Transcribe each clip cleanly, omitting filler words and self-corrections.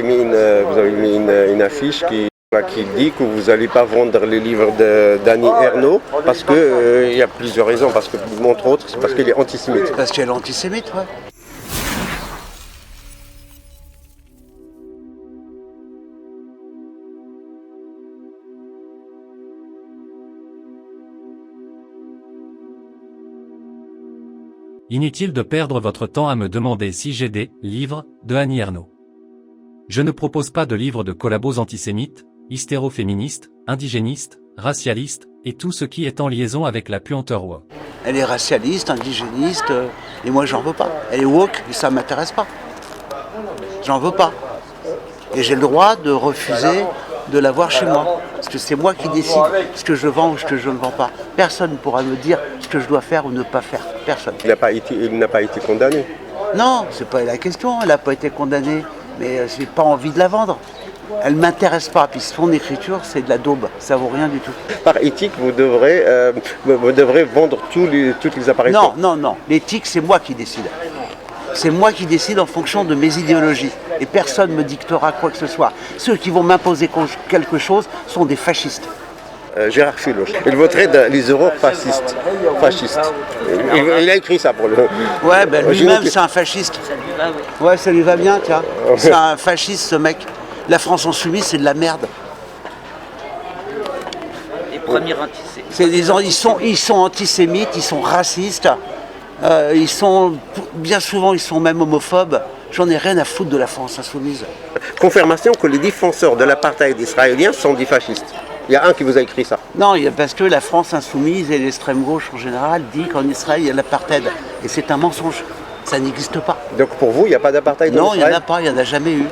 vous avez mis une affiche qui dit que vous n'allez pas vendre les livres d'Annie Ernaux parce que il y a plusieurs raisons. Parce que, entre autres, c'est parce qu'elle est antisémite. Parce qu'elle est antisémite, ouais. Inutile de perdre votre temps à me demander si j'ai des livres de Annie Ernaux. Je ne propose pas de livres de collabos antisémites, hystéro-féministes, indigénistes, racialistes, et tout ce qui est en liaison avec la puanteur woke. Elle est racialiste, indigéniste, et moi j'en veux pas. Elle est woke, et ça m'intéresse pas. J'en veux pas. Et j'ai le droit de refuser de l'avoir chez moi. Parce que c'est moi qui décide ce que je vends ou ce que je ne vends pas. Personne ne pourra me dire ce que je dois faire ou ne pas faire. Personne. Il n'a pas été condamné. Non, c'est pas la question. Elle n'a pas été condamnée. Mais j'ai pas envie de la vendre. Elle ne m'intéresse pas. Puis son écriture, c'est de la daube. Ça vaut rien du tout. Par éthique, vous devrez vendre toutes les apparitions. Non. L'éthique, c'est moi qui décide. C'est moi qui décide en fonction de mes idéologies. Et personne ne me dictera quoi que ce soit. Ceux qui vont m'imposer quelque chose sont des fascistes. Gérard Philloche. Il voterait les eurofascistes. Il a écrit ça pour le... Ouais, ben lui-même, c'est un fasciste. Ouais, ça lui va bien, tiens. C'est un fasciste, ce mec. La France insoumise, c'est de la merde. Les premiers antisémites. Ils sont antisémites, ils sont racistes. Bien souvent, ils sont même homophobes. J'en ai rien à foutre de la France insoumise. Confirmation que les défenseurs de l'apartheid israélien sont des fascistes. Il y a un qui vous a écrit ça. Non, parce que la France insoumise et l'extrême gauche en général dit qu'en Israël, il y a l'apartheid. Et c'est un mensonge. Ça n'existe pas. Donc pour vous, il n'y a pas d'apartheid en Israël ? Non, il n'y en a pas, il n'y en a jamais eu.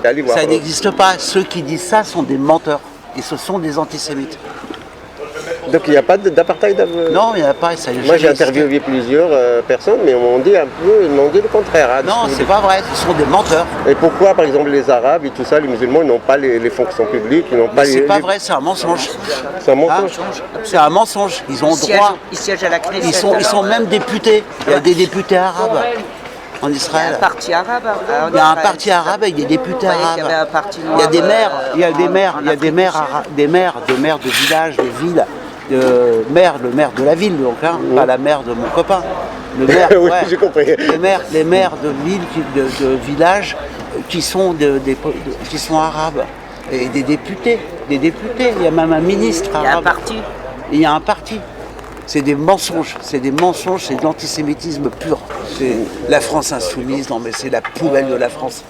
Allez voir. Ça n'existe pas. Ceux qui disent ça sont des menteurs. Et ce sont des antisémites. Donc il n'y a pas d'apartheid. Non, il n'y en a pas. Moi j'ai interviewé plusieurs personnes, mais on dit le contraire. Hein, non, c'est pas vrai, ce sont des menteurs. Et pourquoi par exemple les Arabes et tout ça, les musulmans, ils n'ont pas les fonctions publiques, ils n'ont pas c'est pas vrai, c'est un mensonge. C'est un mensonge. C'est un mensonge. Ils ont droit. Ils siègent à la Knesset. Ils sont même députés. Il y a des députés arabes en Israël. Il y a un parti arabe. Il y a un parti arabe avec des députés arabes. Il y a des maires, des maires de villages, de villes. Le maire de la ville, donc, hein, pas la mère de mon copain. Le maire, oui, j'ai compris. Les maires de villes, de villages qui sont arabes. Et des députés. Il y a même un ministre arabe. Il y a un parti. Il y a un parti. C'est des mensonges, c'est de l'antisémitisme pur. C'est la France insoumise, non mais c'est la poubelle de la France.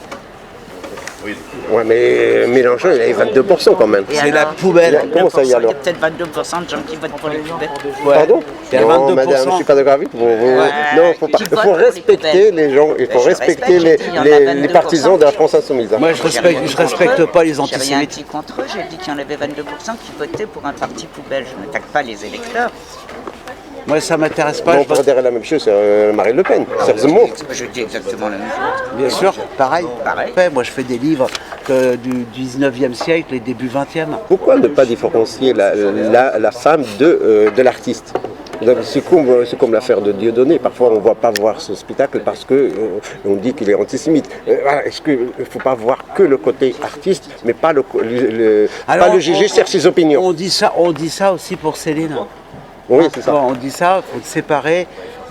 Ouais, mais Mélenchon, il a eu 22% quand même. C'est la poubelle. Comment ça y est alors ? Il y a peut-être 22% de gens qui votent pour les poubelles. Ouais. Pardon ? Il y a Non, 22%. madame, je ne suis pas d'accord avec vous. Non, il faut respecter les gens, il faut respecter les partisans de la France insoumise. Moi, je respecte pas les J'ai rien antisémites. dit contre eux, j'ai dit qu'il y en avait 22% qui votaient pour un parti poubelle. Je n'attaque pas les électeurs. Moi, ça m'intéresse pas. On pourrait dire la même chose sur Marine Le Pen, sur Zemmour. Je dis exactement la même chose. Bien sûr, pareil. Pareil. Moi, je fais des livres du 19e siècle et début 20e. Pourquoi ne pas différencier la femme de l'artiste ? C'est comme l'affaire de Dieudonné. Parfois, on ne va pas voir ce spectacle parce qu'on dit qu'il est antisémite. Est-ce qu'il ne faut pas voir que le côté artiste, mais pas le juger sur ses opinions ? On dit ça aussi pour Céline. Oui, c'est ça. On dit ça, il faut séparer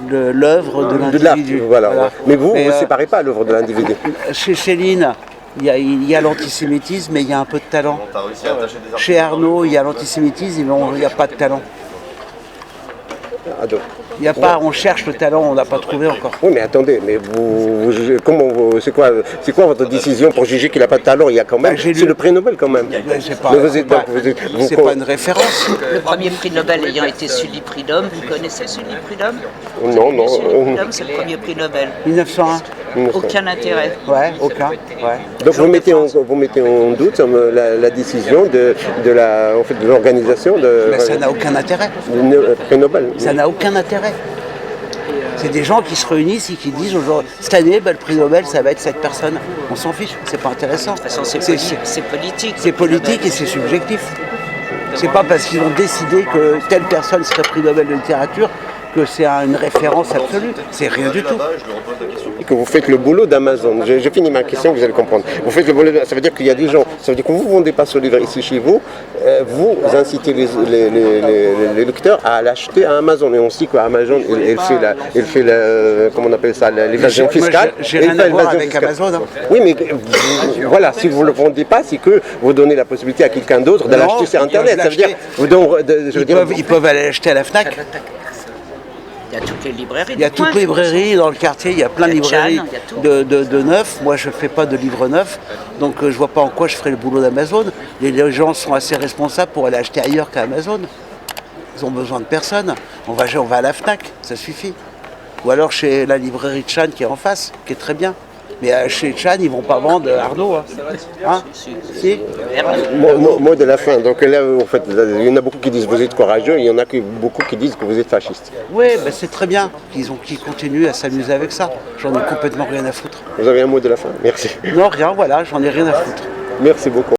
l'œuvre de l'individu. Voilà. Mais vous ne séparez pas l'œuvre de l'individu. Chez Céline, il y a l'antisémitisme, mais il y a un peu de talent. Chez Arnaud, il y a l'antisémitisme, mais il n'y a pas de talent. Il y a pas, on cherche le talent, on n'a pas trouvé encore. Oui, mais attendez, mais c'est quoi votre décision pour juger qu'il n'a pas de talent ? Il y a quand même, c'est le prix Nobel quand même. C'est pas une référence. Le premier prix Nobel ayant été Sully Prudhomme, vous connaissez Sully Prudhomme ? Non. Sully Prudhomme, c'est le premier prix Nobel. 1901. Aucun intérêt. Ouais, aucun. Ouais. Donc vous mettez en doute la décision de l'organisation de. Mais ça n'a aucun intérêt. Prix Nobel. Ça n'a aucun intérêt. C'est des gens qui se réunissent et qui disent aujourd'hui, cette année, le prix Nobel, ça va être cette personne. On s'en fiche, c'est pas intéressant. De toute façon, c'est politique. C'est politique et c'est subjectif. C'est pas parce qu'ils ont décidé que telle personne serait prix Nobel de littérature que c'est une référence absolue. C'est rien du tout. Et que vous faites le boulot d'Amazon. Je finis ma question, vous allez comprendre. Vous faites le boulot, ça veut dire qu'il y a des gens, ça veut dire que vous ne vendez pas ce livre ici chez vous, vous incitez les lecteurs à l'acheter à Amazon. Et on sait qu'Amazon, il fait comment on appelle ça, l'évasion fiscale. J'ai rien à voir avec Amazon. Hein. Oui, mais voilà, si vous ne le vendez pas, c'est que vous donnez la possibilité à quelqu'un d'autre de l'acheter sur Internet. Ça veut dire, ils peuvent aller l'acheter à la FNAC. Il y a toutes les librairies. Il y a toutes les librairies dans le quartier, il y a plein de librairies de neufs. Moi, je ne fais pas de livres neufs, donc je ne vois pas en quoi je ferai le boulot d'Amazon. Les gens sont assez responsables pour aller acheter ailleurs qu'à Amazon. Ils ont besoin de personne. On va à la FNAC, ça suffit. Ou alors chez la librairie de Chan qui est en face, qui est très bien. Mais chez Chan, ils ne vont pas vendre Arnaud. Hein si Mot de la fin. Donc là, en fait, il y en a beaucoup qui disent que vous êtes courageux, il y en a beaucoup qui disent que vous êtes fasciste. Oui, ben c'est très bien qu'ils continuent à s'amuser avec ça. J'en ai complètement rien à foutre. Vous avez un mot de la fin? Merci. Non, rien, voilà, j'en ai rien à foutre. Merci beaucoup.